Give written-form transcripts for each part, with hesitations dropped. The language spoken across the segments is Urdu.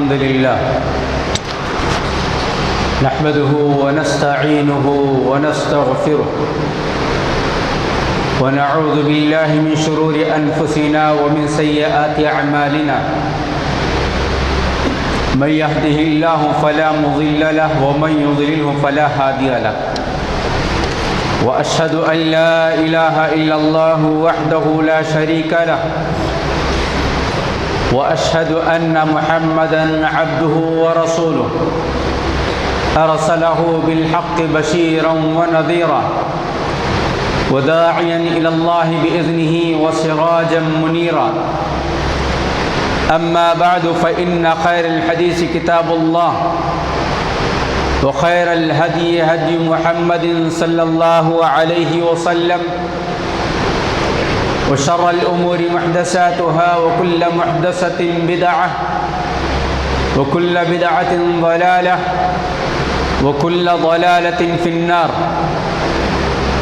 الحمد لله نحمده ونستعينه ونستغفره ونعوذ بالله من شرور أنفسنا ومن سيئات أعمالنا من يهده الله فلا مضل له ومن يضلله فلا هادي له وأشهد أن لا إله إلا الله وحده لا شريك له وأشهد أن محمدًا عبده ورسوله أرسله بالحق بشيرًا ونذيرًا وداعيًا إلى الله بإذنه وسراجًا منيرًا أما بعد فإن خير الحديث كتاب الله وخير الهدي هدي محمد صلى الله عليه وسلم وشر الأمور محدثاتها وكل محدثة بدعة وكل بدعة ضلالة وكل ضلالة في النار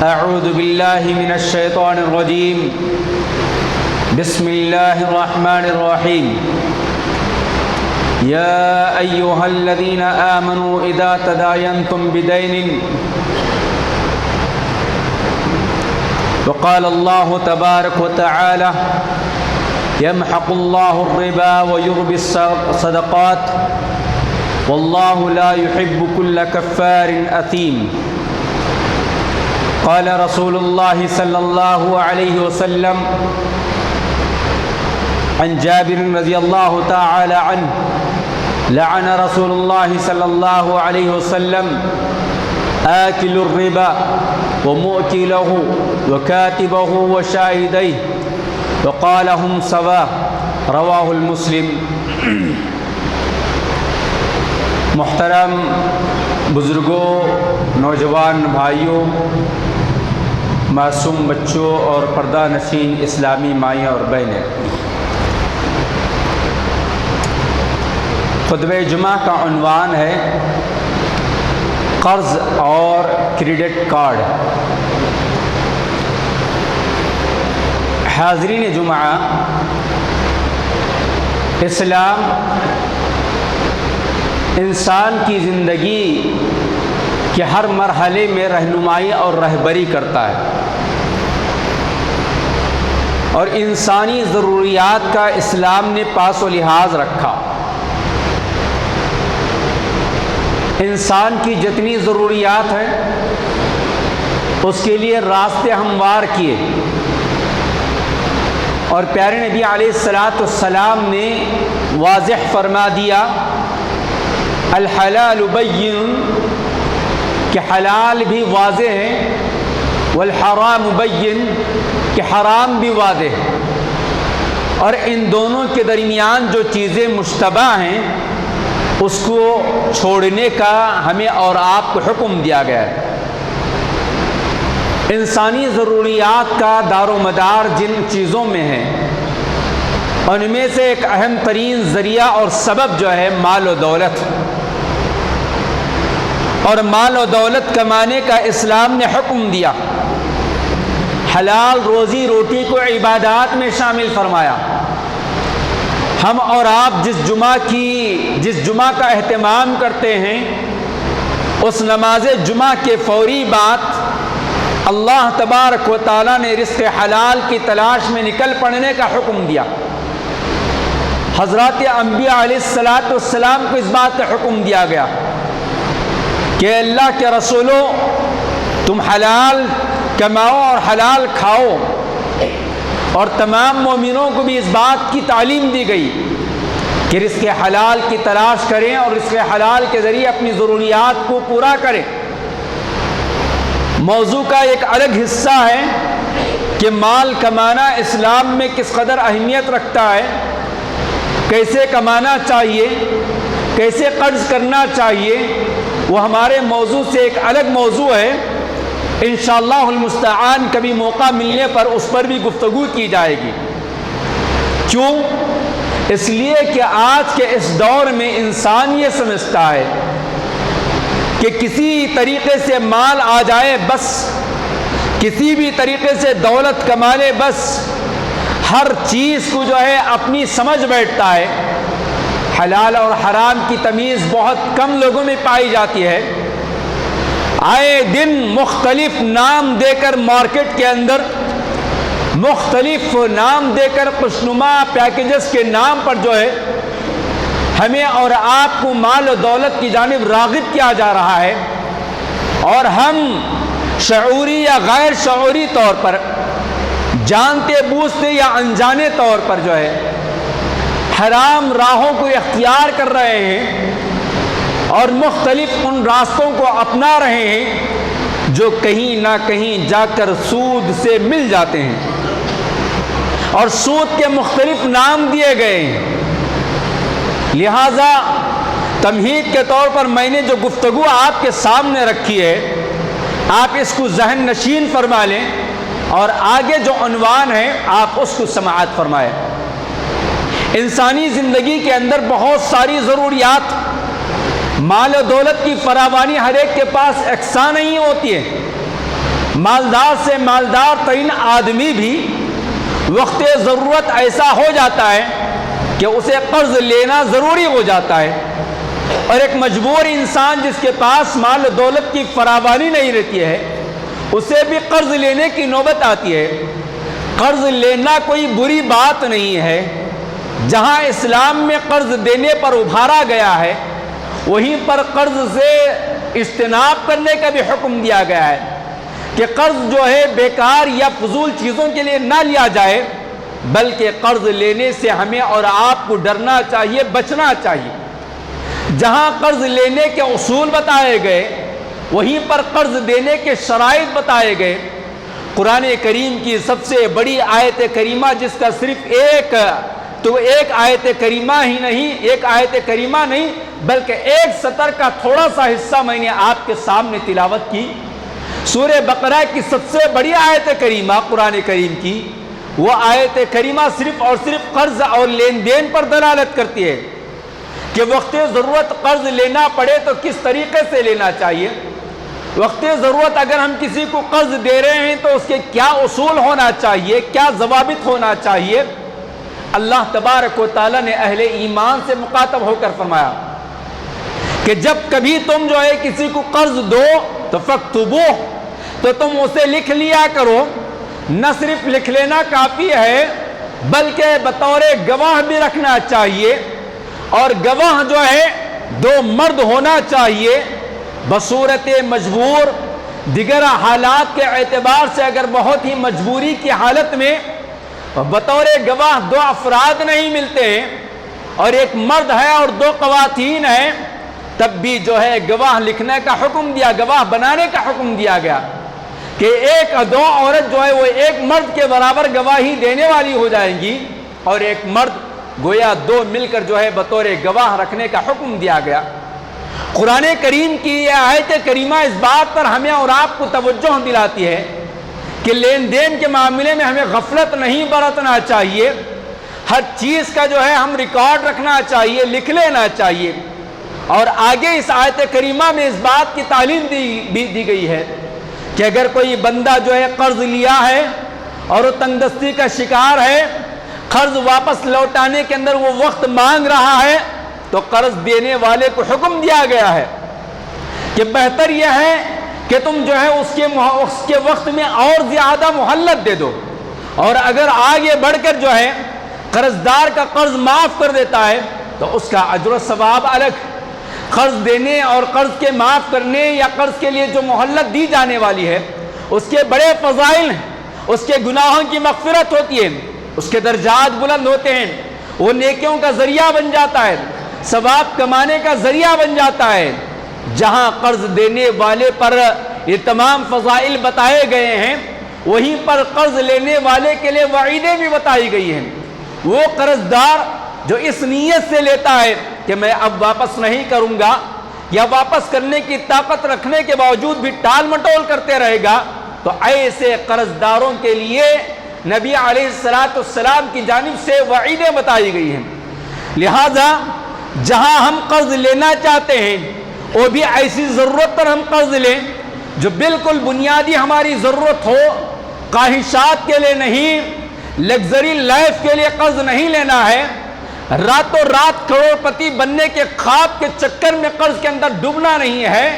أعوذ بالله من الشيطان الرجيم بسم الله الرحمن الرحيم يا أيها الذين آمنوا إذا تداينتم بدين وقال الله تبارك وتعالى يمحق الله الربا ويربي الصدقات والله لا يحب كل كفار أثيم قال رسول الله صلى الله عليه وسلم عن جابر رضي الله تعالى عنه لعن رسول الله صلى الله عليه وسلم آكل الربا ومؤكله وكاتبه وشاهديه وقال هم سواء رواه المسلم۔ محترم بزرگوں، نوجوان بھائیوں، معصوم بچوں اور پردہ نشین اسلامی مائیں اور بہنیں، خطبہ جمعہ کا عنوان ہے قرض اور کریڈٹ کارڈ۔ حاضرین جمعہ، اسلام انسان کی زندگی کے ہر مرحلے میں رہنمائی اور رہبری کرتا ہے اور انسانی ضروریات کا اسلام نے پاس و لحاظ رکھا۔ انسان کی جتنی ضروریات ہیں اس کے لیے راستے ہموار کیے اور پیارے نبی علیہ السلام نے واضح فرما دیا الحلال بین، کہ حلال بھی واضح ہے، والحرام بین، کہ حرام بھی واضح ہے، اور ان دونوں کے درمیان جو چیزیں مشتبہ ہیں اس کو چھوڑنے کا ہمیں اور آپ کو حکم دیا گیا ہے۔ انسانی ضروریات کا دار و مدار جن چیزوں میں ہے ان میں سے ایک اہم ترین ذریعہ اور سبب جو ہے مال و دولت، اور مال و دولت کمانے کا اسلام نے حکم دیا۔ حلال روزی روٹی کو عبادات میں شامل فرمایا۔ ہم اور آپ جس جمعہ کا اہتمام کرتے ہیں اس نماز جمعہ کے فوری بعد اللہ تبارک و تعالیٰ نے رزق حلال کی تلاش میں نکل پڑنے کا حکم دیا۔ حضرات انبیاء علیہ السلام کو اس بات کا حکم دیا گیا کہ اللہ کے رسولوں، تم حلال کماؤ اور حلال کھاؤ، اور تمام مومنوں کو بھی اس بات کی تعلیم دی گئی کہ رزق حلال کی تلاش کریں اور رزق حلال کے ذریعے اپنی ضروریات کو پورا کریں۔ موضوع کا ایک الگ حصہ ہے کہ مال کمانا اسلام میں کس قدر اہمیت رکھتا ہے، کیسے کمانا چاہیے، کیسے قرض کرنا چاہیے، وہ ہمارے موضوع سے ایک الگ موضوع ہے۔ انشاءاللہ المستعان کبھی موقع ملنے پر اس پر بھی گفتگو کی جائے گی۔ کیوں؟ اس لیے کہ آج کے اس دور میں انسان یہ سمجھتا ہے کہ کسی طریقے سے مال آ جائے بس، کسی بھی طریقے سے دولت کما لے بس، ہر چیز کو جو ہے اپنی سمجھ بیٹھتا ہے۔ حلال اور حرام کی تمیز بہت کم لوگوں میں پائی جاتی ہے۔ آئے دن مختلف نام دے کر مارکیٹ کے اندر، مختلف نام دے کر خوشنما پیکیجز کے نام پر جو ہے ہمیں اور آپ کو مال و دولت کی جانب راغب کیا جا رہا ہے، اور ہم شعوری یا غیر شعوری طور پر، جانتے بوجھتے یا انجانے طور پر جو ہے حرام راہوں کو اختیار کر رہے ہیں اور مختلف ان راستوں کو اپنا رہے ہیں جو کہیں نہ کہیں جا کر سود سے مل جاتے ہیں، اور سود کے مختلف نام دیے گئے ہیں۔ لہذا تمہید کے طور پر میں نے جو گفتگو آپ کے سامنے رکھی ہے، آپ اس کو ذہن نشین فرما لیں، اور آگے جو عنوان ہے آپ اس کو سماعت فرمائیں۔ انسانی زندگی کے اندر بہت ساری ضروریات، مال و دولت کی فراوانی ہر ایک کے پاس یکساں نہیں ہوتی ہے۔ مالدار سے مالدار ترین آدمی بھی وقت ضرورت ایسا ہو جاتا ہے کہ اسے قرض لینا ضروری ہو جاتا ہے، اور ایک مجبور انسان جس کے پاس مال و دولت کی فراوانی نہیں رہتی ہے، اسے بھی قرض لینے کی نوبت آتی ہے۔ قرض لینا کوئی بری بات نہیں ہے، جہاں اسلام میں قرض دینے پر ابھارا گیا ہے وہیں پر قرض سے اجتناب کرنے کا بھی حکم دیا گیا ہے کہ قرض جو ہے بیکار یا فضول چیزوں کے لیے نہ لیا جائے، بلکہ قرض لینے سے ہمیں اور آپ کو ڈرنا چاہیے، بچنا چاہیے۔ جہاں قرض لینے کے اصول بتائے گئے وہیں پر قرض دینے کے شرائط بتائے گئے۔ قرآن کریم کی سب سے بڑی آیت کریمہ، جس کا صرف ایک آیت کریمہ ہی نہیں، ایک آیت کریمہ نہیں بلکہ ایک سطر کا تھوڑا سا حصہ میں نے آپ کے سامنے تلاوت کی، سورہ بقرہ کی سب سے بڑی آیت کریمہ قرآن کریم کی، وہ آیت کریمہ صرف اور صرف قرض اور لین دین پر دلالت کرتی ہے کہ وقت ضرورت قرض لینا پڑے تو کس طریقے سے لینا چاہیے۔ وقت ضرورت اگر ہم کسی کو قرض دے رہے ہیں تو اس کے کیا اصول ہونا چاہیے، کیا ضوابط ہونا چاہیے۔ اللہ تبارک و تعالیٰ نے اہل ایمان سے مخاطب ہو کر فرمایا کہ جب کبھی تم جو ہے کسی کو قرض دو تو فاکتبوہ، تو تم اسے لکھ لیا کرو۔ نہ صرف لکھ لینا کافی ہے بلکہ بطور گواہ بھی رکھنا چاہیے، اور گواہ جو ہے دو مرد ہونا چاہیے، بصورت مجبور، دیگر حالات کے اعتبار سے اگر بہت ہی مجبوری کی حالت میں بطور گواہ دو افراد نہیں ملتے ہیں اور ایک مرد ہے اور دو خواتین ہیں، تب بھی جو ہے گواہ لکھنے کا حکم دیا، گواہ بنانے کا حکم دیا گیا کہ دو عورت جو ہے وہ ایک مرد کے برابر گواہی دینے والی ہو جائیں گی، اور ایک مرد گویا دو مل کر جو ہے بطور گواہ رکھنے کا حکم دیا گیا۔ قرآن کریم کی یہ آیت کریمہ اس بات پر ہمیں اور آپ کو توجہ دلاتی ہے کہ لین دین کے معاملے میں ہمیں غفلت نہیں برتنا چاہیے، ہر چیز کا جو ہے ہم ریکارڈ رکھنا چاہیے، لکھ لینا چاہیے۔ اور آگے اس آیت کریمہ میں اس بات کی تعلیم دی گئی ہے کہ اگر کوئی بندہ جو ہے قرض لیا ہے اور وہ تنگ دستی کا شکار ہے، قرض واپس لوٹانے کے اندر وہ وقت مانگ رہا ہے، تو قرض دینے والے کو حکم دیا گیا ہے کہ بہتر یہ ہے کہ تم جو ہے اس کے وقت میں اور زیادہ مہلت دے دو، اور اگر آگے بڑھ کر جو ہے قرضدار کا قرض معاف کر دیتا ہے تو اس کا اجر و ثواب الگ۔ قرض دینے اور قرض کے معاف کرنے یا قرض کے لیے جو مہلت دی جانے والی ہے اس کے بڑے فضائل ہیں، اس کے گناہوں کی مغفرت ہوتی ہے، اس کے درجات بلند ہوتے ہیں، وہ نیکیوں کا ذریعہ بن جاتا ہے، ثواب کمانے کا ذریعہ بن جاتا ہے۔ جہاں قرض دینے والے پر یہ تمام فضائل بتائے گئے ہیں، وہیں پر قرض لینے والے کے لیے وعیدیں بھی بتائی گئی ہیں۔ وہ قرضدار جو اس نیت سے لیتا ہے کہ میں اب واپس نہیں کروں گا، یا واپس کرنے کی طاقت رکھنے کے باوجود بھی ٹال مٹول کرتے رہے گا، تو ایسے قرضداروں کے لیے نبی علیہ السلام کی جانب سے وعیدیں بتائی گئی ہیں۔ لہذا جہاں ہم قرض لینا چاہتے ہیں وہ بھی ایسی ضرورت پر ہم قرض لیں جو بالکل بنیادی ہماری ضرورت ہو، خواہشات کے لیے نہیں، لگژری لائف کے لیے قرض نہیں لینا ہے۔ راتوں رات کروڑپتی بننے کے خواب کے چکر میں قرض کے اندر ڈوبنا نہیں ہے۔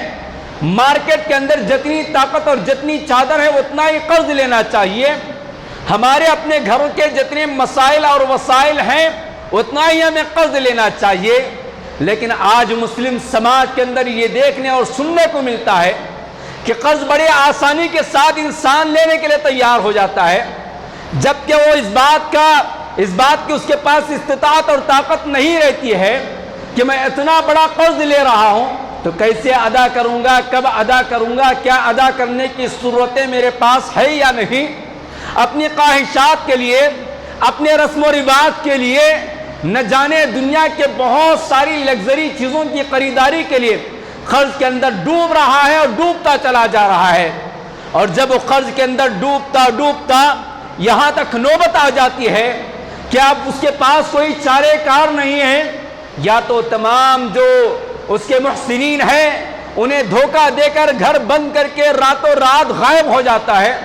مارکیٹ کے اندر جتنی طاقت اور جتنی چادر ہے اتنا ہی قرض لینا چاہیے۔ ہمارے اپنے گھروں کے جتنے مسائل اور وسائل ہیں اتنا ہی ہمیں قرض لینا چاہیے۔ لیکن آج مسلم سماج کے اندر یہ دیکھنے اور سننے کو ملتا ہے کہ قرض بڑے آسانی کے ساتھ انسان لینے کے لیے تیار ہو جاتا ہے، جبکہ وہ اس بات کی اس کے پاس استطاعت اور طاقت نہیں رہتی ہے کہ میں اتنا بڑا قرض لے رہا ہوں تو کیسے ادا کروں گا، کب ادا کروں گا، کیا ادا کرنے کی صورتیں میرے پاس ہے یا نہیں۔ اپنی خواہشات کے لیے، اپنے رسم و رواج کے لیے، نہ جانے دنیا کے بہت ساری لگژری چیزوں کی خریداری کے لیے قرض کے اندر ڈوب رہا ہے اور ڈوبتا چلا جا رہا ہے۔ اور جب وہ قرض کے اندر ڈوبتا یہاں تک نوبت آ جاتی ہے کہ اب اس کے پاس کوئی چارے کار نہیں ہے، یا تو تمام جو اس کے محسنین ہیں انہیں دھوکہ دے کر گھر بند کر کے راتوں رات غائب ہو جاتا ہے،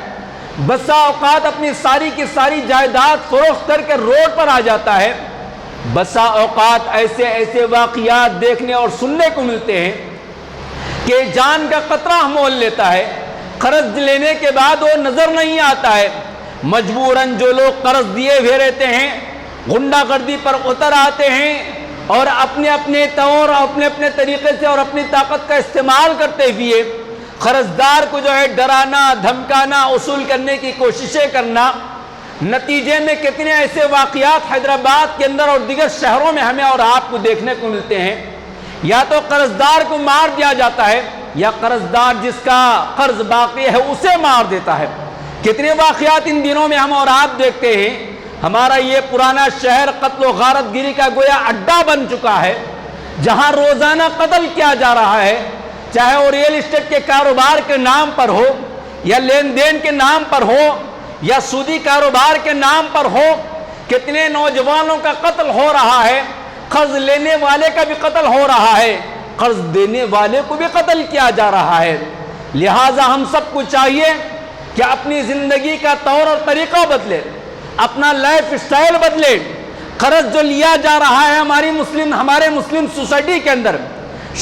بسا اوقات اپنی ساری کی ساری جائیداد فروخت کر کے روڈ پر آ جاتا ہے۔ بسا اوقات ایسے واقعات دیکھنے اور سننے کو ملتے ہیں کہ جان کا قطرہ مول لیتا ہے، قرض لینے کے بعد وہ نظر نہیں آتا ہے۔ مجبوراً جو لوگ قرض دیے ہوئے رہتے ہیں غنڈہ گردی پر اتر آتے ہیں اور اپنے طور اپنے طریقے سے اور اپنی طاقت کا استعمال کرتے ہوئے قرضدار کو جو ہے ڈرانا، دھمکانا، اصول کرنے کی کوششیں کرنا۔ نتیجے میں کتنے ایسے واقعات حیدرآباد کے اندر اور دیگر شہروں میں ہمیں اور آپ کو دیکھنے کو ملتے ہیں۔ یا تو قرضدار کو مار دیا جاتا ہے یا قرضدار جس کا قرض باقی ہے اسے مار دیتا ہے۔ کتنے واقعات ان دنوں میں ہم اور آپ دیکھتے ہیں۔ ہمارا یہ پرانا شہر قتل و غارت گری کا گویا اڈا بن چکا ہے، جہاں روزانہ قتل کیا جا رہا ہے، چاہے وہ ریئل اسٹیٹ کے کاروبار کے نام پر ہو یا لین دین کے نام پر ہو یا سودی کاروبار کے نام پر ہو۔ کتنے نوجوانوں کا قتل ہو رہا ہے، قرض لینے والے کا بھی قتل ہو رہا ہے، قرض دینے والے کو بھی قتل کیا جا رہا ہے۔ لہٰذا ہم سب کو چاہیے کہ اپنی زندگی کا طور اور طریقہ بدلے، اپنا لائف اسٹائل بدلے۔ قرض جو لیا جا رہا ہے ہمارے مسلم سوسائٹی کے اندر،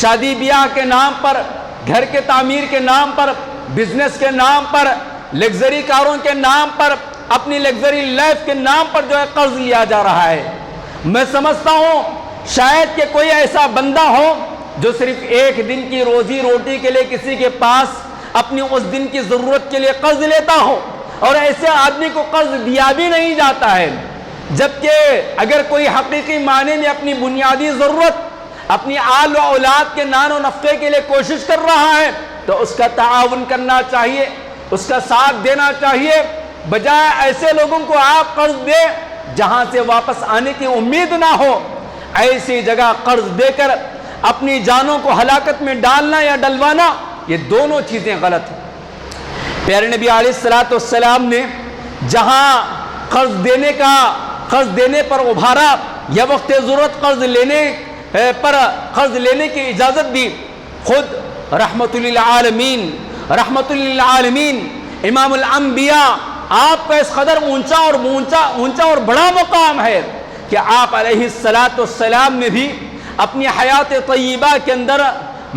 شادی بیاہ کے نام پر، گھر کے تعمیر کے نام پر، بزنس کے نام پر، لگژری کاروں کے نام پر، اپنی لگژری لائف کے نام پر جو ہے قرض لیا جا رہا ہے۔ میں سمجھتا ہوں شاید کہ کوئی ایسا بندہ ہو جو صرف ایک دن کی روزی روٹی کے لیے کسی کے پاس اپنی اس دن کی ضرورت کے لیے قرض لیتا ہو، اور ایسے آدمی کو قرض دیا بھی نہیں جاتا ہے۔ جبکہ اگر کوئی حقیقی معنی میں اپنی بنیادی ضرورت، اپنی آل و اولاد کے نان و نفقے کے لیے کوشش کر رہا ہے تو اس کا تعاون کرنا چاہیے، اس کا ساتھ دینا چاہیے، بجائے ایسے لوگوں کو آپ قرض دے جہاں سے واپس آنے کی امید نہ ہو۔ ایسی جگہ قرض دے کر اپنی جانوں کو ہلاکت میں ڈالنا یا ڈلوانا، یہ دونوں چیزیں غلط ہیں۔ پیارے نبی علیہ السلام نے جہاں قرض دینے پر ابھارا یا وقت ضرورت قرض لینے کی اجازت دی، خود رحمت للعالمین امام الانبیاء، آپ کا اس قدر اونچا اور بڑا مقام ہے کہ آپ علیہ السلام نے بھی اپنی حیات طیبہ کے اندر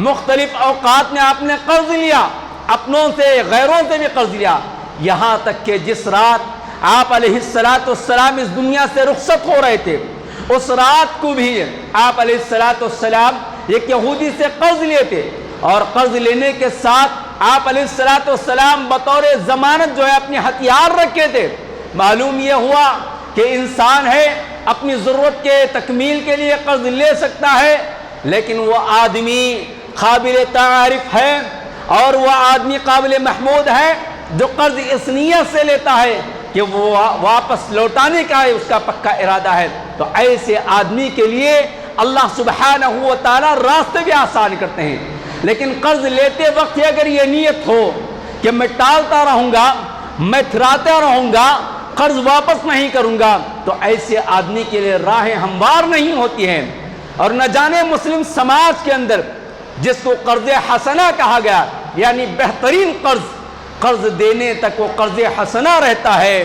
مختلف اوقات میں آپ نے قرض لیا، اپنوں سے غیروں سے بھی قرض لیا، یہاں تک کہ جس رات آپ علیہ السلام اس دنیا سے رخصت ہو رہے تھے، اس رات کو بھی آپ علیہ السلام ایک یہودی سے قرض لیے تھے، اور قرض لینے کے ساتھ آپ علیہ السلام بطور ضمانت جو ہے اپنے ہتھیار رکھے تھے۔ معلوم یہ ہوا کہ انسان ہے اپنی ضرورت کے تکمیل کے لیے قرض لے سکتا ہے، لیکن وہ آدمی قابل تعریف ہے اور وہ آدمی قابل محمود ہے جو قرض اس نیت سے لیتا ہے کہ وہ واپس لوٹانے کا ہے، اس کا پکا ارادہ ہے۔ تو ایسے آدمی کے لیے اللہ سبحانہ و تعالی راستے بھی آسان کرتے ہیں۔ لیکن قرض لیتے وقت اگر یہ نیت ہو کہ میں ٹالتا رہوں گا، میں تھراتا رہوں گا، قرض واپس نہیں کروں گا، تو ایسے آدمی کے لیے راہیں ہموار نہیں ہوتی ہیں۔ اور نہ جانے مسلم سماج کے اندر جس کو قرض حسنہ کہا گیا، یعنی بہترین قرض دینے تک وہ قرض حسنہ رہتا ہے،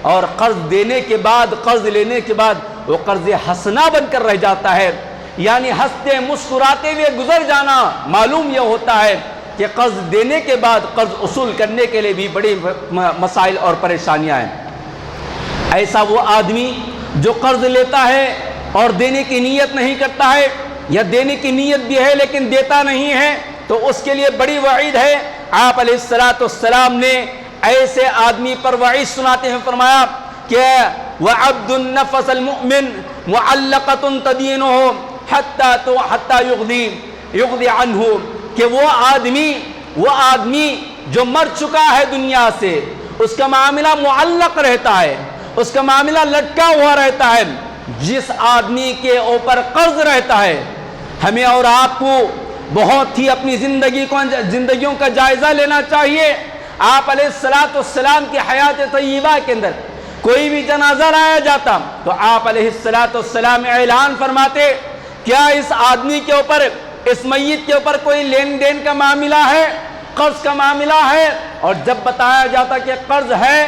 اور قرض لینے کے بعد وہ قرض حسنہ بن کر رہ جاتا ہے، یعنی ہنستے مسکراتے ہوئے گزر جانا۔ معلوم یہ ہوتا ہے کہ قرض دینے کے بعد قرض اصول کرنے کے لیے بھی بڑی مسائل اور پریشانیاں ہیں۔ ایسا وہ آدمی جو قرض لیتا ہے اور دینے کی نیت نہیں کرتا ہے، یا دینے کی نیت بھی ہے لیکن دیتا نہیں ہے، تو اس کے لیے بڑی وعید ہے۔ آپ علیہ السلام نے ایسے آدمی پر وعید سناتے ہیں، فرمایا کہ وَعَبْدُ النَّفَسَ الْمُؤْمِنِ مُعَلَّقَةٌ تَدِينُهُ حَتَّى يُغْضِي عَنْهُ، کہ وہ آدمی جو مر چکا ہے دنیا سے، اس کا معاملہ معلق رہتا ہے، اس کا معاملہ لٹکا ہوا رہتا ہے۔ جس آدمی کے اوپر قرض رہتا ہے، ہمیں اور آپ کو بہت ہی اپنی زندگیوں کا جائزہ لینا چاہیے۔ آپ علیہ السلام کی حیات طیبہ کے اندر کوئی بھی جنازہ لایا جاتا تو آپ علیہ السلام اعلان فرماتے، کیا اس آدمی کے اوپر، اس میت کے اوپر کوئی لین دین کا معاملہ ہے، قرض کا معاملہ ہے؟ اور جب بتایا جاتا کہ قرض ہے،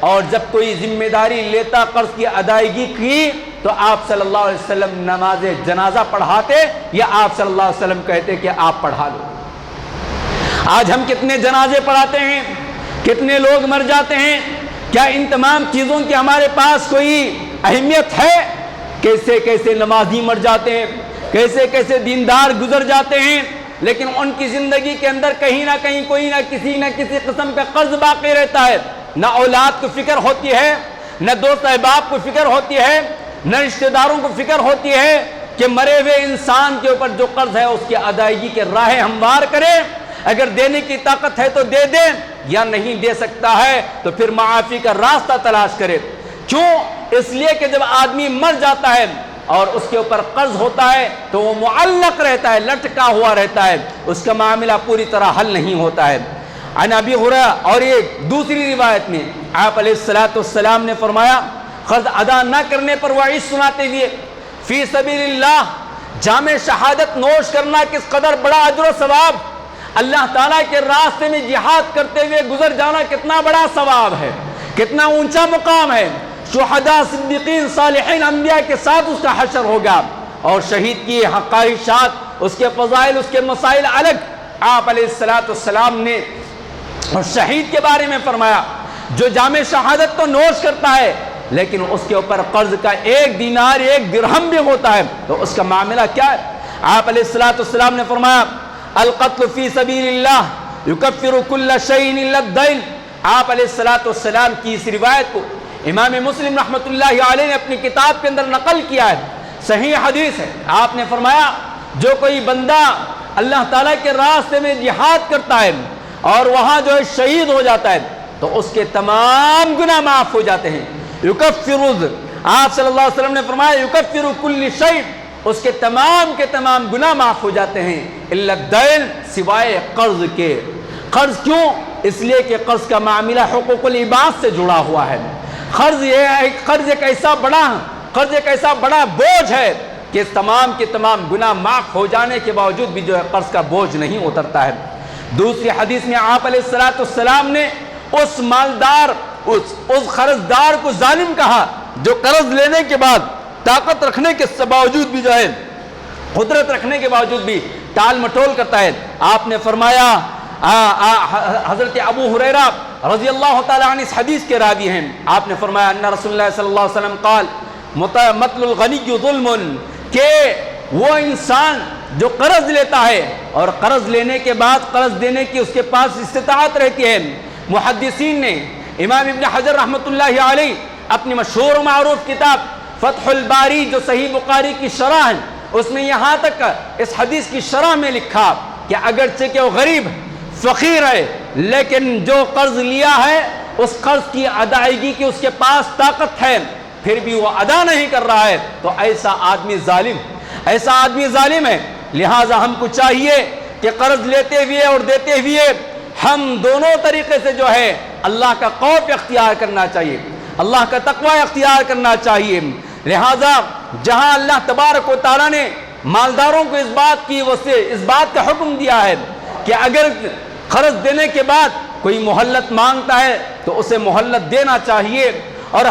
اور جب کوئی ذمہ داری لیتا قرض کی ادائیگی کی، تو آپ صلی اللہ علیہ وسلم نماز جنازہ پڑھاتے، یا آپ صلی اللہ علیہ وسلم کہتے کہ آپ پڑھا لو۔ آج ہم کتنے جنازے پڑھاتے ہیں، کتنے لوگ مر جاتے ہیں، کیا ان تمام چیزوں کی ہمارے پاس کوئی اہمیت ہے؟ کیسے کیسے نمازی مر جاتے ہیں، کیسے کیسے دیندار گزر جاتے ہیں، لیکن ان کی زندگی کے اندر کہیں نہ کہیں کوئی نہ کسی قسم کا قرض باقی رہتا ہے۔ نہ اولاد کو فکر ہوتی ہے، نہ دوست احباب کو فکر ہوتی ہے، نہ رشتہ داروں کو فکر ہوتی ہے کہ مرے ہوئے انسان کے اوپر جو قرض ہے اس کی ادائیگی کے راہیں ہموار کرے۔ اگر دینے کی طاقت ہے تو دے دے، یا نہیں دے سکتا ہے تو پھر معافی کا راستہ تلاش کرے۔ کیوں؟ اس لیے کہ جب آدمی مر جاتا ہے اور اس کے اوپر قرض ہوتا ہے تو وہ معلق رہتا ہے، لٹکا ہوا رہتا ہے، اس کا معاملہ پوری طرح حل نہیں ہوتا ہے۔ عن ابی ہریرہ، اور ایک دوسری روایت میں آپ علیہ السلام نے فرمایا، قرض ادا نہ کرنے پر وعید سناتے ہوئے، فی سبیل اللہ، جام شہادت نوش کرنا کس قدر بڑا اجر و ثواب، اللہ تعالیٰ کے راستے میں جہاد کرتے ہوئے گزر جانا کتنا بڑا ثواب ہے، کتنا اونچا مقام ہے۔ شہداء، صدیقین، صالحین، انبیاء کے ساتھ اس کا حشر ہوگا، اور شہید کی حقائشات، اس کے فضائل، اس کے مسائل الگ۔ آپ علیہ السلام نے اور شہید کے بارے میں فرمایا، جو جام شہادت تو نوش کرتا ہے لیکن اس کے اوپر قرض کا 1 دینار 1 درہم بھی ہوتا ہے تو اس کا معاملہ کیا ہے؟ آپ علیہ السلام نے فرمایا، القتل فی سبیل اللہ یکفر کل شیء الا الدین۔ آپ علیہ السلام کی اس روایت کو امام مسلم رحمۃ اللہ علیہ نے اپنی کتاب کے اندر نقل کیا ہے، صحیح حدیث ہے۔ آپ نے فرمایا، جو کوئی بندہ اللہ تعالیٰ کے راستے میں جہاد کرتا ہے اور وہاں جو ہے شہید ہو جاتا ہے تو اس کے تمام گناہ معاف ہو جاتے ہیں۔ یکفر، آپ صلی اللہ علیہ وسلم نے فرمایا، یکفر کل شیء، اس کے تمام گناہ معاف ہو جاتے ہیں، الا الدین، سوائے قرض کے۔ قرض کیوں؟ اس لیے کہ قرض کا معاملہ حقوق العباد سے جڑا ہوا ہے۔ قرض ایک ایسا بڑا بوجھ ہے کہ تمام گناہ معاف ہو جانے کے باوجود بھی جو ہے قرض کا بوجھ نہیں اترتا ہے۔ دوسری حدیث میں آپ علیہ السلام نے اس مالدار، اس قرض دار کو ظالم کہا جو قرض لینے کے بعد طاقت رکھنے کے باوجود بھی جو ہے، قدرت رکھنے کے باوجود بھی ٹال مٹول کرتا ہے۔ آپ نے فرمایا، حضرت ابو ہریرہ رضی اللہ تعالیٰ عنہ اس حدیث کے راوی ہیں، آپ نے فرمایا ان رسول اللہ صلی اللہ علیہ وسلم قال مطل الغنی ظلم، کہ وہ انسان جو قرض لیتا ہے اور قرض لینے کے بعد قرض دینے کی اس کے پاس استطاعت رہتی ہے۔ محدثین نے، امام ابن حجر رحمۃ اللہ علیہ اپنی مشہور و معروف کتاب فتح الباری جو صحیح بخاری کی شرح ہے، اس میں یہاں تک اس حدیث کی شرح میں لکھا کہ اگرچہ کہ وہ غریب فقیر ہے لیکن جو قرض لیا ہے اس قرض کی ادائیگی کی اس کے پاس طاقت ہے، پھر بھی وہ ادا نہیں کر رہا ہے تو ایسا آدمی ظالم ہے۔ لہٰذا ہم کو چاہیے کہ قرض لیتے ہوئے اور دیتے ہوئے ہم دونوں طریقے سے جو ہے اللہ کا خوف اختیار کرنا چاہیے، اللہ کا تقوی اختیار کرنا چاہیے۔ لہٰذا جہاں اللہ تبارک و تعالیٰ نے مالداروں کو اس بات کا حکم دیا ہے کہ اگر قرض دینے کے بعد کوئی مہلت مانگتا ہے تو اسے مہلت دینا چاہیے، اور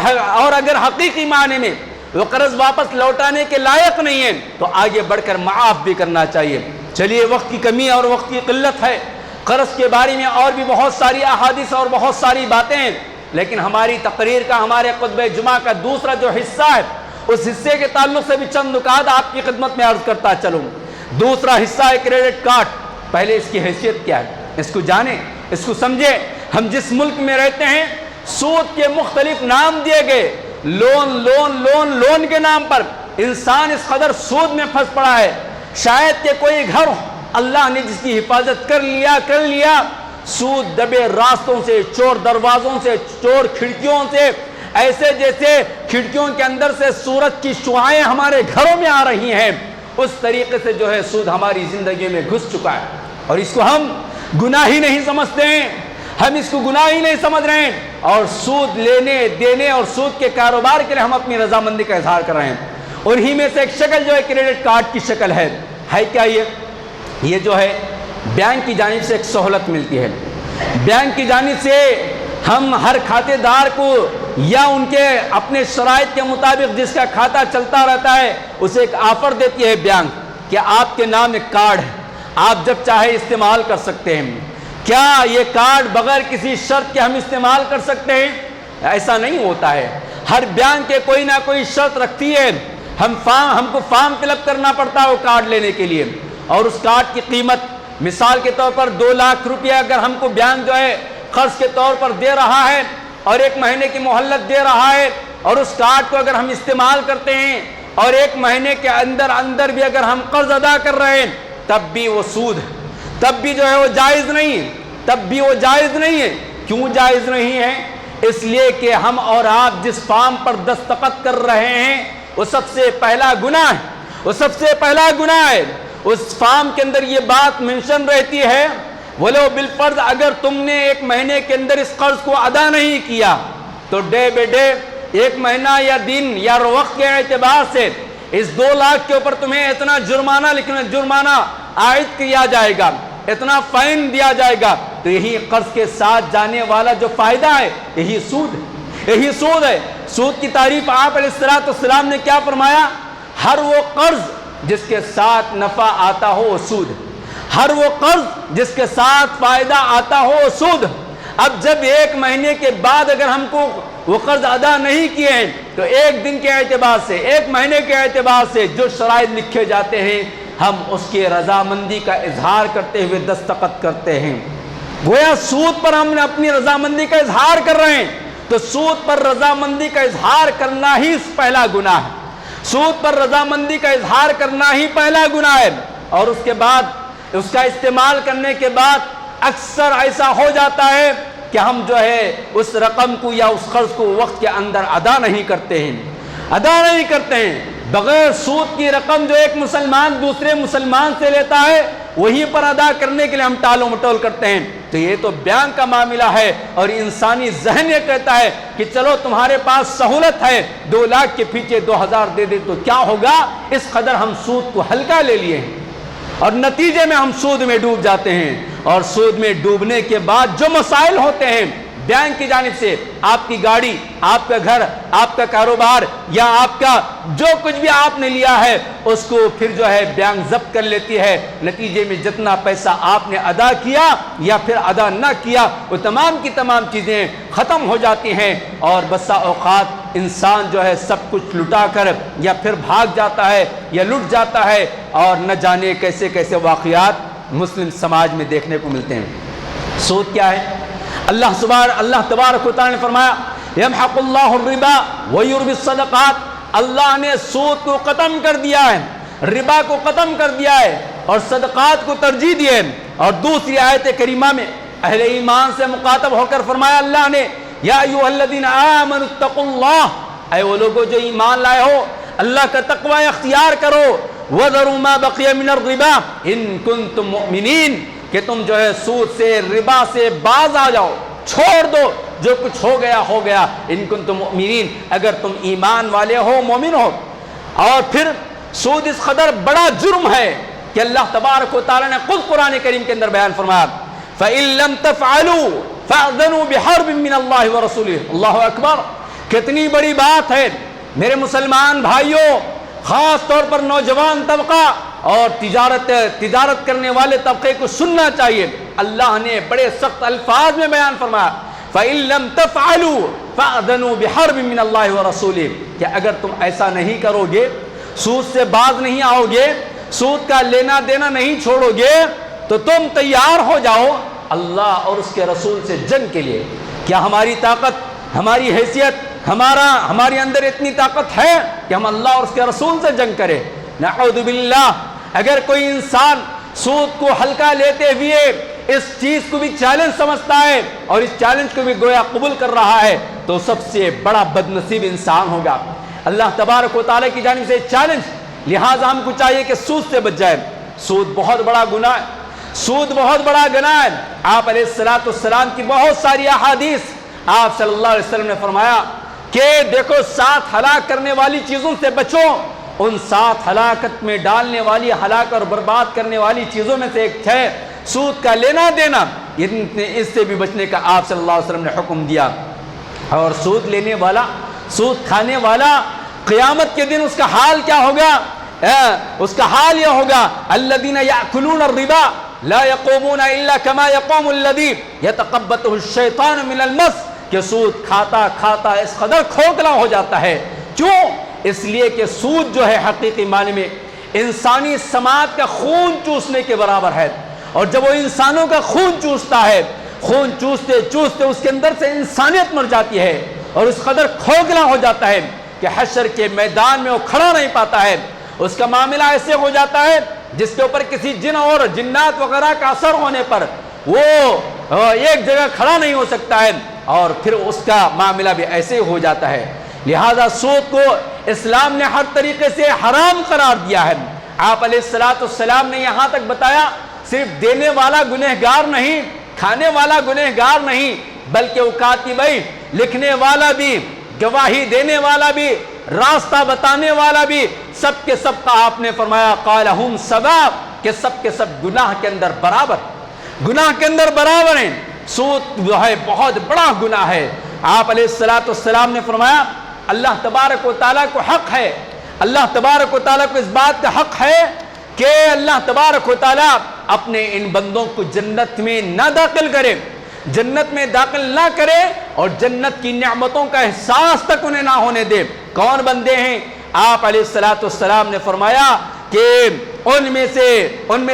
اگر حقیقی معنی میں وہ قرض واپس لوٹانے کے لائق نہیں ہے تو آگے بڑھ کر معاف بھی کرنا چاہیے۔ چلیے، وقت کی کمی اور وقت کی قلت ہے، قرض کے بارے میں اور بھی بہت ساری احادیث اور بہت ساری باتیں ہیں، لیکن ہماری تقریر کا، ہمارے خطبہ جمعہ کا دوسرا جو حصہ ہے، اس حصے کے تعلق سے بھی چند نکات آپ کی خدمت میں عرض کرتا چلوں۔ دوسرا حصہ ہے کریڈٹ کارڈ۔ پہلے اس کی حیثیت کیا ہے، اس کو جانیں، اس کو سمجھیں۔ ہم جس ملک میں رہتے ہیں، سود کے مختلف نام دیے گئے، لون کے نام پر انسان اس قدر سود میں پھنس پڑا ہے، شاید کہ کوئی گھر اللہ نے جس کی حفاظت کر لیا، سود دبے راستوں سے، چور دروازوں سے، چور کھڑکیوں سے، ایسے جیسے کھڑکیوں کے اندر سے سورج کی شعاعیں ہمارے گھروں میں آ رہی ہیں، اس طریقے سے جو ہے سود ہماری زندگی میں گھس چکا ہے، اور اس کو ہم گناہ ہی نہیں سمجھتے ہیں، ہم اس کو گناہ ہی نہیں سمجھ رہے ہیں، اور سود لینے دینے اور سود کے کاروبار کے لیے ہم اپنی رضامندی کا اظہار کر رہے ہیں۔ اور ہی میں سے ایک شکل جو ہے کریڈٹ کارڈ کی شکل ہے کیا یہ جو ہے بینک کی جانب سے ایک سہولت ملتی ہے۔ بینک کی جانب سے ہم ہر کھاتے دار کو یا ان کے اپنے شرائط کے مطابق جس کا کھاتا چلتا رہتا ہے اسے ایک آفر دیتی ہے بینک کہ آپ کے نام ایک کارڈ ہے، آپ جب چاہے استعمال کر سکتے ہیں۔ کیا یہ کارڈ بغیر کسی شرط کے ہم استعمال کر سکتے ہیں؟ ایسا نہیں ہوتا ہے، ہر بینک کے کوئی نہ کوئی شرط رکھتی ہے، ہم کو فارم فل اپ کرنا پڑتا ہے وہ کارڈ لینے کے لیے، اور اس کارڈ کی قیمت مثال کے طور پر 2 لاکھ روپیہ اگر ہم کو بینک جو ہے قرض کے طور پر دے رہا ہے اور 1 مہینے کی مہلت دے رہا ہے، اور اس کارڈ کو اگر ہم استعمال کرتے ہیں اور 1 مہینے کے اندر بھی اگر ہم قرض ادا کر رہے ہیں تب بھی وہ سود، تب بھی جو ہے وہ جائز نہیں ہے، کیوں جائز نہیں ہے؟ اس لیے کہ ہم اور آپ جس فارم پر دستخط کر رہے ہیں وہ سب سے پہلا گناہ ہے، اس فارم کے اندر یہ بات منشن رہتی ہے ولو بالفرض اگر تم نے 1 مہینے کے اندر اس قرض کو ادا نہیں کیا تو ڈے بے ڈے 1 مہینہ یا دن یا وقت کے اعتبار سے اس 2 لاکھ کے اوپر تمہیں اتنا جرمانہ عائد کیا جائے گا، اتنا فائن دیا جائے گا۔ تو یہی قرض کے ساتھ جانے والا جو فائدہ ہے یہی سود ہے۔ سود کی تعریف آپ علیہ السلام نے کیا فرمایا؟ ہر وہ قرض جس کے ساتھ نفع آتا ہو وہ سود، ہر وہ قرض جس کے ساتھ فائدہ آتا ہو وہ سود۔ اب جب 1 مہینے کے بعد اگر ہم کو وہ قرض ادا نہیں کیے ہیں تو 1 دن کے اعتبار سے 1 مہینے کے اعتبار سے جو شرائط لکھے جاتے ہیں ہم اس کی رضامندی کا اظہار کرتے ہوئے دستخط کرتے ہیں، گویا سود پر ہم نے اپنی رضامندی کا اظہار کر رہے ہیں۔ تو سود پر رضامندی کا اظہار کرنا ہی پہلا گناہ ہے، سود پر رضامندی کا اظہار کرنا ہی پہلا گناہ ہے، اور اس کے بعد اس کا استعمال کرنے کے بعد اکثر ایسا ہو جاتا ہے کہ ہم جو ہے اس رقم کو یا اس قرض کو وقت کے اندر ادا نہیں کرتے ہیں۔ بغیر سود کی رقم جو ایک مسلمان دوسرے مسلمان سے لیتا ہے وہیں پر ادا کرنے کے لیے ہم ٹالو مٹول کرتے ہیں۔ تو یہ تو بینک کا معاملہ ہے، اور انسانی ذہن یہ کہتا ہے کہ چلو تمہارے پاس سہولت ہے 2 لاکھ کے پیچھے 2000 دے دے تو کیا ہوگا، اس قدر ہم سود کو ہلکا لے لیے ہیں، اور نتیجے میں ہم سود میں ڈوب جاتے ہیں۔ اور سود میں ڈوبنے کے بعد جو مسائل ہوتے ہیں بینک کی جانب سے، آپ کی گاڑی، آپ کا گھر، آپ کا کاروبار یا آپ کا جو کچھ بھی آپ نے لیا ہے اس کو پھر جو ہے بینک ضبط کر لیتی ہے، نتیجے میں جتنا پیسہ آپ نے ادا کیا یا پھر ادا نہ کیا وہ تمام کی تمام چیزیں ختم ہو جاتی ہیں، اور بسا اوقات انسان جو ہے سب کچھ لٹا کر یا پھر بھاگ جاتا ہے یا لٹ جاتا ہے، اور نہ جانے کیسے کیسے واقعات مسلم سماج میں دیکھنے کو ملتے ہیں۔ سود کیا ہے؟ اللہ تبارک و تعالی نے فرمایا یمحق اللہ الربا ویربی الصدقات، اللہ نے سود کو ختم کر دیا ہے، ربا کو ختم کر دیا ہے اور صدقات کو ترجیح دی ہے۔ اور دوسری آیت کریمہ میں اہل ایمان سے مخاطب ہو کر فرمایا اللہ نے یا ایھا الذین آمنوا اتقوا اللہ، اے وہ لوگوں جو ایمان لائے ہو اللہ کا تقوی اختیار کرو، وذروا ما بقی من الربا ان کنتم مؤمنین، کہ تم جو ہے سود سے ربا سے باز آ جاؤ، چھوڑ دو، جو کچھ ہو گیا، ان کنتم مؤمنین، اگر تم ایمان والے ہو، مومن ہو۔ اور پھر سود اس قدر بڑا جرم ہے کہ اللہ تبارک و تعالی نے خود قرآن کریم کے اندر بیان فرمایا فَإِن لَمْ تَفْعَلُوا فَأْذَنُوا بِحَرْبٍ مِّنَ اللَّهِ وَرَسُولِهِ۔ اللہ اکبر، کتنی بڑی بات ہے میرے مسلمان بھائیوں، خاص طور پر نوجوان طبقہ اور تجارت کرنے والے طبقے کو سننا چاہیے۔ اللہ نے بڑے سخت الفاظ میں بیان فرمایا، فَإِن لَمْ تَفْعَلُوا فَأْذَنُوا بِحَرْبٍ مِّنَ اللَّهِ وَرَسُولِهِ، کہ اگر تم ایسا نہیں کرو گے، سود سے باز نہیں آؤ گے، سود کا لینا دینا نہیں چھوڑو گے، تو تم تیار ہو جاؤ اللہ اور اس کے رسول سے جنگ کے لیے۔ کیا ہماری طاقت، ہماری حیثیت، ہمارے اندر اتنی طاقت ہے کہ ہم اللہ اور اس کے رسول سے جنگ کریں؟ نعوذ باللہ۔ اگر کوئی انسان سود کو ہلکا لیتے ہوئے اس چیز کو بھی چیلنج سمجھتا ہے اور اس چیلنج کو بھی گویا قبول کر رہا ہے تو سب سے بڑا بد نصیب انسان ہوگا۔ اللہ تبارک و تعالیٰ کی جانب سے چیلنج، لہٰذا ہم کو چاہیے کہ سود سے بچ جائے۔ سود بہت بڑا گناہ ہے، سود بہت بڑا گناہ ہے۔ آپ علیہ السلام کی بہت ساری احادیث، آپ صلی اللہ علیہ وسلم نے فرمایا کہ دیکھو 7 ہلاک کرنے والی چیزوں سے بچو، ان 7 ہلاکت میں ڈالنے والی، ہلاک اور برباد کرنے والی چیزوں میں سے ایک ہے سود کا لینا دینا۔ اس سے بھی بچنے کا آپ صلی اللہ علیہ وسلم نے حکم دیا۔ اور سود لینے والا، سود کھانے والا، قیامت کے دن اس کا حال کیا ہوگا؟ اس کا حال یہ ہوگا، الذین یأکلون الربا لا یقومون الا کما یقوم الذی یتقبطہ الشیطان من المس، کہ سود کھاتا کھاتا اس قدر کھوکھلا ہو جاتا ہے۔ کیوں؟ اس لیے کہ سود جو ہے حقیقی معنی میں انسانی سماعت کا خون چوسنے کے برابر ہے، اور جب وہ انسانوں کا خون چوستا ہے، خون چوستے چوستے اس کے اندر سے انسانیت مر جاتی ہے اور اس قدر کھوکھلا ہو جاتا ہے کہ حشر کے میدان میں وہ کھڑا نہیں پاتا ہے۔ اس کا معاملہ ایسے ہو جاتا ہے جس کے اوپر کسی جن اور جنات وغیرہ کا اثر ہونے پر وہ ایک جگہ کھڑا نہیں ہو سکتا ہے، اور پھر اس کا معاملہ بھی ایسے ہو جاتا ہے۔ لہذا سود کو اسلام نے ہر طریقے سے حرام قرار دیا ہے۔ آپ علیہ السلام نے یہاں تک بتایا صرف دینے والا گنہگار نہیں، کھانے والا گنہگار نہیں، بلکہ وہ کاتب، لکھنے والا بھی، گواہی دینے والا بھی، راستہ بتانے والا بھی، سب کے سب کا آپ نے فرمایا قال ہم سواء، کہ سب کے سب گناہ کے اندر برابر، گناہ کے اندر برابر ہیں۔ سود جو ہے بہت بڑا گناہ ہے۔ آپ علیہ السلام نے فرمایا اللہ تبارک و تعالیٰ کو حق ہے، اللہ تبارک و تعالیٰ کو اس بات کا حق ہے کہ اللہ تبارک و تعالیٰ اپنے ان بندوں کو جنت میں نہ داخل کرے، جنت میں داخل نہ کرے، اور جنت کی نعمتوں کا احساس تک انہیں نہ ہونے دے۔ کون بندے ہیں؟ آپ علیہ السلام نے فرمایا کہ ان میں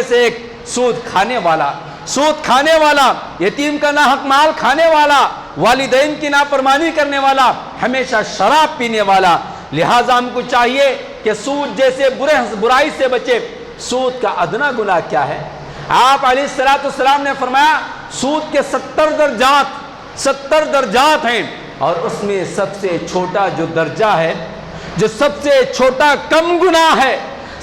سے ایک سود کھانے والا، سود کھانے والا، یتیم کا ناحق مال کھانے والا، والدین کی نافرمانی کرنے والا، ہمیشہ شراب پینے والا۔ لہٰذا ہم کو چاہیے کہ سود جیسے برائی سے بچے۔ سود کا ادنا گناہ کیا ہے؟ آپ علیہ السلام نے فرمایا سود کے 70 درجات ہیں، اور اس میں سب سے چھوٹا جو درجہ ہے، جو سب سے چھوٹا کم گناہ ہے،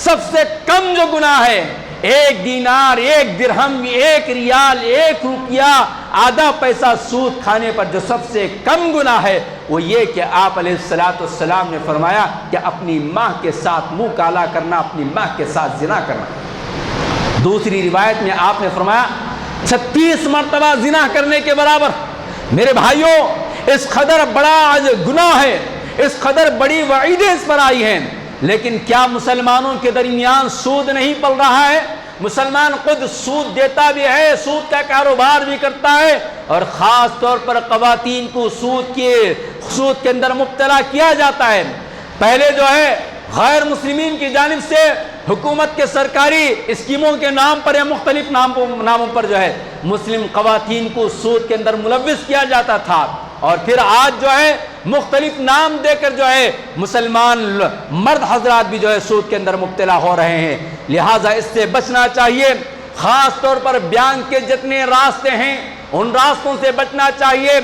سب سے کم جو گناہ ہے، 1 دینار، 1 درہم، 1 ریال، 1 روپیہ، آدھا پیسہ سود کھانے پر جو سب سے کم گناہ ہے وہ یہ کہ آپ علیہ السلام نے فرمایا کہ اپنی ماں کے ساتھ منہ کالا کرنا، اپنی ماں کے ساتھ زنا کرنا۔ دوسری روایت میں آپ نے فرمایا 36 مرتبہ زنا کرنے کے برابر۔ میرے بھائیوں، اس قدر بڑا گناہ ہے، اس قدر بڑی وعیدیں اس پر آئی ہیں، لیکن کیا مسلمانوں کے درمیان سود نہیں پل رہا ہے؟ مسلمان خود سود دیتا بھی ہے، سود کا کاروبار بھی کرتا ہے، اور خاص طور پر خواتین کو سود کے اندر مبتلا کیا جاتا ہے۔ پہلے جو ہے غیر مسلمین کی جانب سے حکومت کے سرکاری اسکیموں کے نام پر یا مختلف ناموں پر جو ہے مسلم خواتین کو سود کے اندر ملوث کیا جاتا تھا، اور پھر آج جو ہے مختلف نام دے کر جو ہے مسلمان مرد حضرات بھی جو ہے سود کے اندر مبتلا ہو رہے ہیں۔ لہٰذا اس سے بچنا چاہیے۔ خاص طور پر بینک کے جتنے راستے ہیں ان راستوں سے بچنا چاہیے۔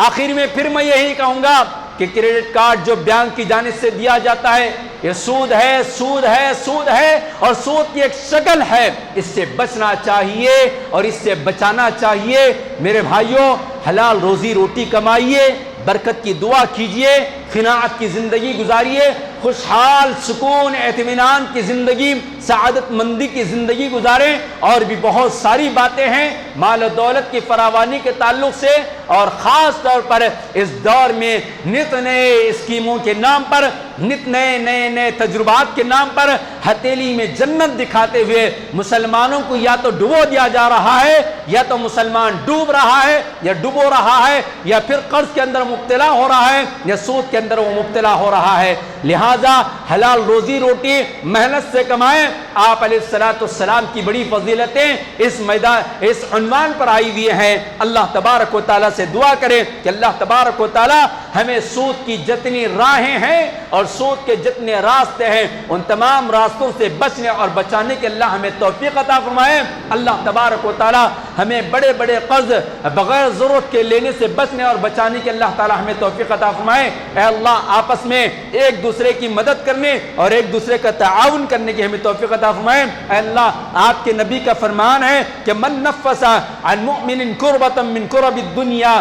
آخر میں پھر میں یہی کہوں گا کہ کریڈٹ کارڈ جو بینک کی جانب سے دیا جاتا ہے یہ سود ہے، سود ہے، سود ہے، اور سود کی ایک شکل ہے۔ اس سے بچنا چاہیے اور اس سے بچانا چاہیے۔ میرے بھائیوں، حلال روزی روٹی کمائیے، برکت کی دعا کیجئے، قناعت کی زندگی گزاریے، خوشحال سکون اطمینان کی زندگی، سعادت مندی کی زندگی گزاریں۔ اور بھی بہت ساری باتیں ہیں مال و دولت کی فراوانی کے تعلق سے، اور خاص طور پر اس دور میں نت نئے اسکیموں کے نام پر، نت نئے تجربات کے نام پر ہتھیلی میں جنت دکھاتے ہوئے مسلمانوں کو یا تو ڈبو دیا جا رہا ہے، یا تو مسلمان ڈوب رہا ہے یا ڈبو رہا ہے، یا پھر قرض کے اندر مبتلا ہو رہا ہے یا سود کے اندر وہ مبتلا ہو رہا ہے۔ لہٰذا حلال روزی روٹی محنت سے کمائیں۔ آپ علیہ السلام کی بڑی فضیلتیں اس عنوان پر آئی ہوئی ہیں۔ اللہ تبارک و تعالیٰ سے دعا کریں کہ اللہ تبارک و تعالیٰ ہمیں سود کی جتنی راہیں ہیں اور سود کے جتنے راستے ہیں ان تمام راستوں سے بچنے اور بچانے کے اللہ ہمیں توفیق عطا فرمائے۔ اللہ تبارک و تعالیٰ ہمیں بڑے بڑے قرض بغیر ضرورت کے لینے سے بچنے اور بچانے کے اللہ تعالیٰ ہمیں توفیق عطا فرمائے۔ اے اللہ آپس میں ایک دوسرے کی مدد کرنے اور ایک دوسرے کا تعاون کرنے کی ہمیں توفیق عطا فرمائے۔ اے اللہ آپ کے نبی کا فرمان ہے کہ من نفس عن مؤمن کربۃ من کرب الدنیا،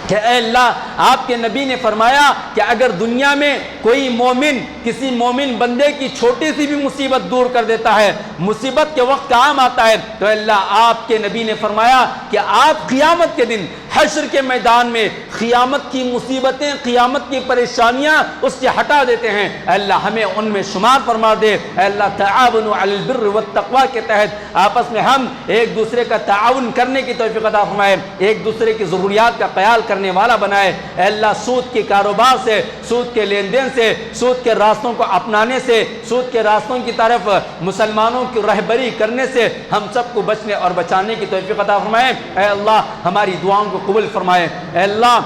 کہ اے اللہ آپ کے نبی نے فرمایا کہ اگر دنیا میں کوئی مومن کسی مومن بندے کی چھوٹی سی بھی مصیبت دور کر دیتا ہے، مصیبت کے وقت کام آتا ہے، تو اللہ آپ کے نبی نے فرمایا کہ آپ قیامت کے دن حشر کے میدان میں قیامت کی مصیبتیں، قیامت کی پریشانیاں اس سے ہٹا دیتے ہیں۔ اے اللہ ہمیں ان میں شمار فرما دے۔ اے اللہ تعاونوا علی البر والتقوی کے تحت آپس میں ہم ایک دوسرے کا تعاون کرنے کی توفیق عطا فرمائے، ایک دوسرے کی ضروریات کا خیال کرنے والا بنائے۔ اے اللہ سود کے کاروبار سے، سود کے لین دین سے، سود کے راستوں کو اپنانے سے، سود کے راستوں کی طرف مسلمانوں کی رہبری کرنے سے ہم سب کو بچنے اور بچانے کی توفیق عطا فرمائے۔ اے اللہ ہماری دعاؤں کو قبول فرمائے۔ اے اللہ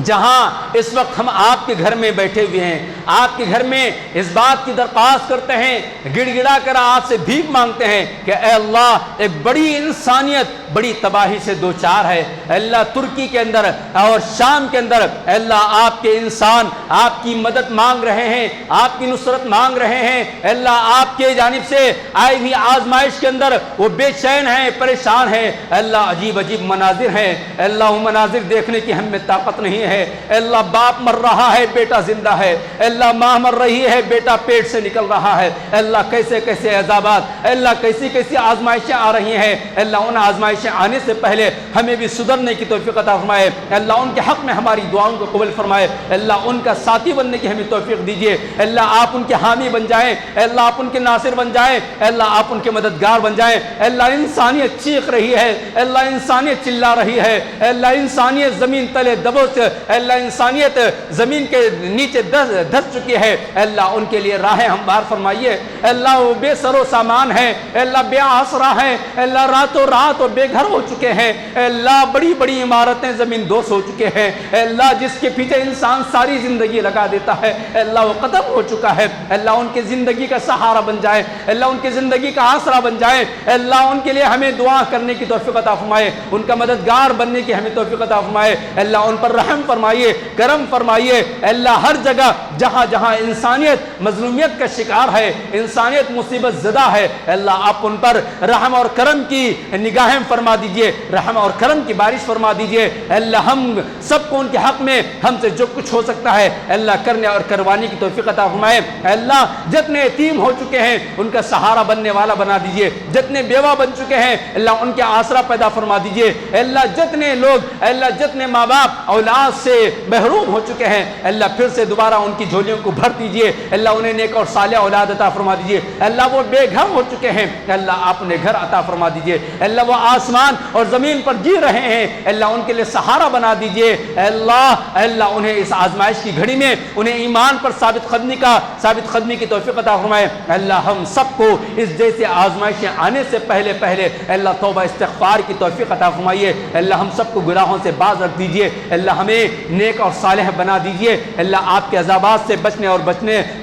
جہاں اس وقت ہم آپ کے گھر میں بیٹھے ہوئے ہیں، آپ کے گھر میں اس بات کی درخواست کرتے ہیں، گڑ گڑا کر آپ سے بھیک مانگتے ہیں کہ اے اللہ ایک بڑی انسانیت بڑی تباہی سے دوچار ہے۔ اے اللہ ترکی کے اندر اور شام کے اندر اے اللہ آپ کے انسان آپ کی مدد مانگ رہے ہیں، آپ کی نصرت مانگ رہے ہیں۔ اے اللہ آپ کے جانب سے آئی ہوئی آزمائش کے اندر وہ بے چین ہیں، پریشان ہیں۔ اے اللہ عجیب عجیب مناظر ہیں، اے اللہ وہ مناظر دیکھنے کی ہم میں طاقت نہیں ہے۔ اے اللہ باپ مر رہا ہے، بیٹا زندہ ہے۔ اے اللہ ماں مر رہی ہے، بیٹا پیٹ سے نکل رہا ہے۔ اے اللہ کیسے کیسے عذابات، اے اللہ کیسی کیسی آزمائشیں آ رہی ہیں۔ اے اللہ ان آزمائشیں آنے سے پہلے ہمیں بھی سدھرنے کی توفیق عطا فرمائے۔ اے اللہ ان کے حق میں ہماری دعاؤں کو قبول فرمائے۔ اے اللہ ان کا ساتھی بننے کی ہمیں توفیق دیجیے۔ اے اللہ آپ ان کے حامی بن جائیں، اے اللہ آپ ان کے ناصر بن جائیں، اے اللہ آپ ان کے مددگار بن جائیں۔ اے اللہ انسانیت چیخ رہی ہے، اے اللہ انسانیت چلا رہی ہے، اے اللہ انسانیت زمین تلے دبوچ، اے اللہ انسانیت زمین کے نیچے دھس چکی ہے۔ اے اللہ ان کے لیے راہیں ہموار فرمائیے۔ اے اللہ وہ بے سر و سامان ہے، اے اللہ بے آسرا ہے، اے اللہ راتوں رات وہ بے گھر ہو چکے ہیں۔ اے اللہ بڑی بڑی عمارتیں زمین دوز ہو چکے ہیں۔ اے اللہ جس کے پیچھے انسان ساری زندگی لگا دیتا ہے، اے اللہ وہ ختم ہو چکا ہے۔ اے اللہ ان کی زندگی کا سہارا بن جائے، اے اللہ ان کی زندگی کا آسرا بن جائے۔ اے اللہ ان کے لیے ہمیں دعا کرنے کی توفیق عطا فرمائے، ان کا مددگار بننے کی ہمیں توفیق عطا فرمائے۔ اے اللہ ان پر رحم فرمائیے، کرم فرمائیے۔ اے اللہ ہر جگہ جہاں جہاں انسانیت مظلومیت کا شکار ہے، انسانیت مصیبت زدہ ہے، اے اللہ آپ ان پر رحم اور کرم کی نگاہیں فرما دیجئے، رحم اور کرم کی بارش فرما دیجئے۔ اے اللہ ہم سب کو ان کے حق میں ہم سے جو کچھ ہو سکتا ہے اے اللہ کرنے اور کروانے کی توفیق عطا فرمائے۔ اے اللہ جتنے یتیم ہو چکے ہیں ان کا سہارا بننے والا بنا دیجئے، جتنے بیوہ بن چکے ہیں اللہ ان کے آسرا پیدا فرما دیجئے۔ اے اللہ جتنے لوگ، اے اللہ جتنے ماں باپ اولاد سے محروم ہو چکے ہیں اے اللہ پھر سے دوبارہ ان کی جھولیوں کو بھر دیجئے، اے اللہ انہیں نیک اور صالح اولاد عطا فرما دیجئے۔ اے اللہ وہ بے گھر ہو چکے ہیں اے اللہ آپ انہیں گھر عطا فرما دیجئے۔ اے اللہ وہ آسمان اور زمین پر جی رہے ہیں اے اللہ ان کے لیے سہارا بنا دیجئے۔ اے اللہ انہیں اس آزمائش کی گھڑی میں انہیں ایمان پر ثابت قدمی کی توفیق عطا فرمائے۔ اے اللہ ہم سب کو اس جیسے آزمائشیں آنے سے پہلے اے اللہ توبہ استغفار کی توفیق عطا فرمائیے۔ اے اللہ ہم سب کو گناہوں سے باز رکھ دیجئے، اے اللہ ہمیں نیک اور صالح بنا دیجئے۔ اے اللہ آپ کے عذابات سے بچنے اور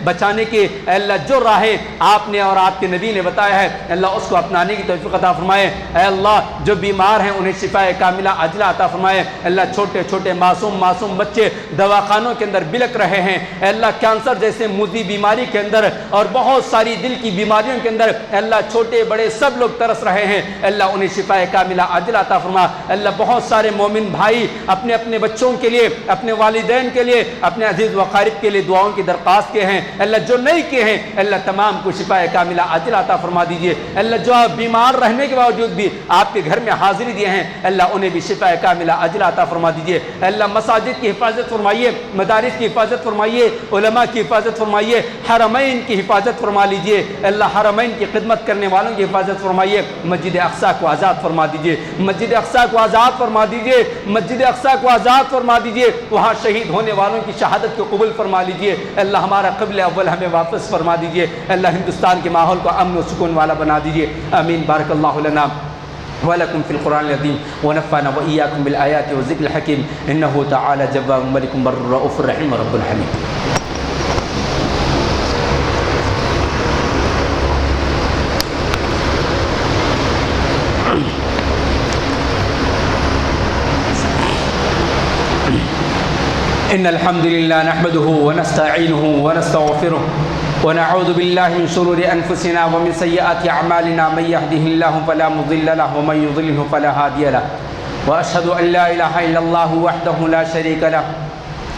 بچانے کی اے اللہ جو راہیں آپ نے اور آپ کے نبی نے بتایا ہے اے اللہ اس کو اپنانے کی توفیق عطا فرمائے۔ اے اللہ جو بیمار ہیں انہیں شفاء کاملہ عاجلہ عطا فرمائے۔ اے اللہ چھوٹے چھوٹے معصوم بچے دواخانوں کے اندر بلک رہے ہیں اے اللہ کینسر جیسے موذی بیماری کے اندر اور بہت ساری دل کی بیماریوں کے اندر اے اللہ چھوٹے بڑے سب لوگ ترس رہے ہیں اے اللہ انہیں شفاء کاملہ عاجلہ عطا فرما۔ اے اللہ بہت سارے مومن بھائی اپنے بچوں کے کے لیے، اپنے والدین کے لیے، اپنے عزیز و اقارب کے لیے دعاؤں کی درخواست کے ہیں اللہ، جو نہیں کیے ہیں اللہ تمام کو شفا کاملہ عاجل عطا فرما دیجیے اللہ، جو بیمار رہنے کے باوجود بھی آپ کے گھر میں حاضری دیے ہیں اللہ انہیں بھی شفا کاملہ عاجل عطا فرما دیجیے اللہ، مساجد کی حفاظت فرمائیے، مدارس کی حفاظت فرمائیے، علماء کی حفاظت فرمائیے، حرمین کی حفاظت فرما لیجیے اللہ، حرمین کی خدمت کرنے والوں کی حفاظت فرمائیے، مسجد اقصی کو آزاد فرما دیجیے، مسجد اقصی کو آزاد فرما دیجیے، مسجد اقصی کو آزاد فرما دیجیے، وہاں شہید ہونے والوں کی شہادت کو قبول فرما لیجیے اللہ، ہمارا قبل اول ہمیں واپس فرما دیجیے اللہ، ہندوستان کے ماحول کو امن و سکون والا بنا دیجیے آمین۔ بارک اللہ لنا ولکم فی القرآن العظیم ونفعنا وإیاکم بالآیات والذکر الحکیم انہ تعالی جواد ملک بر رؤوف رحیم رب الحمید۔ إن الحمد لله نحمده ونستعينه ونستغفره ونعوذ بالله من شرور أنفسنا ومن سيئات أعمالنا، من يهده الله فلا مضل له ومن يضلله فلا هادي له، وأشهد أن لا إله إلا الله وحده لا شريك له،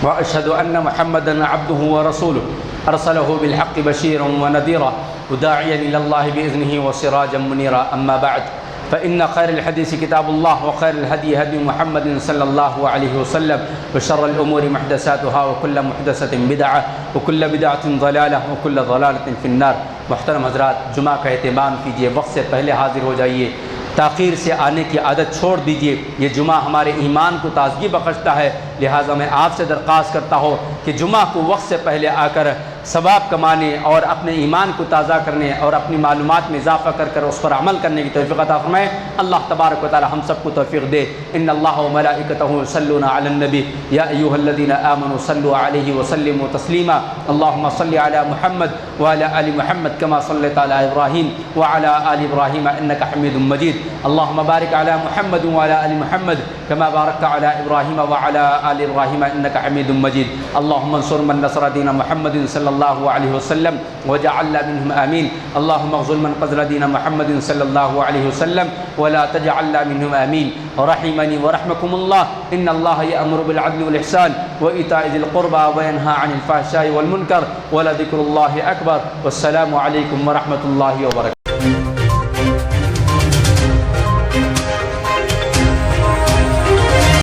وأشهد أن محمدا عبده ورسوله أرسله بالحق بشيرا ونذيرا وداعيا إلى الله بإذنه وسراجا منيرا، أما بعد فإن خير الحديث كتاب الله وخير الهدي هدي محمد صلى الله عليه وسلم وشر الأمور محدثاتها وكل محدثة بدعة وكل بدعة ضلالة وكل ضلالة في النار۔ محترم حضرات، جمعہ کا اہتمام کیجیے، وقت سے پہلے حاضر ہو جائیے، تاخیر سے آنے کی عادت چھوڑ دیجیے، یہ جمعہ ہمارے ایمان کو تازگی بخشتا ہے، لہٰذا میں آپ سے درخواست کرتا ہوں کہ جمعہ کو وقت سے پہلے آ کر ثواب کمانے اور اپنے ایمان کو تازہ کرنے اور اپنی معلومات میں اضافہ کر کر اس پر عمل کرنے کی توفیق عطا فرمائے اللہ تبارک و تعالی ہم سب کو توفیق دے۔ ان اللہ و ملائکتہ یصلون علی النبی یا ایھا الذین آمنوا صلوا علیہ وسلموا تسلیما، اللهم صل علی محمد وعلی آل محمد کما صلیت علی ابراہیم وعلی آل ابراہیم انک حمید مجید، اللهم بارک علی محمد وعلی آل محمد کما بارکت علی ابراہیم وعلی آل ابراہیم انک حمید مجید، اللهم انصر من نصر دین محمد صلی اللہ علیہ وسلم وجعلنا منهم آمین، اللهم اغفر من قتل دین محمد صلی اللہ علیہ وسلم ولا تجعلنا منهم آمین، رحمني ورحمكم الله ان الله يأمر بالعدل والإحسان وإيتاء ذي القربى وينهى عن الفحشاء والمنكر ولذكر الله أكبر، والسلام عليكم ورحمة الله وبركاته۔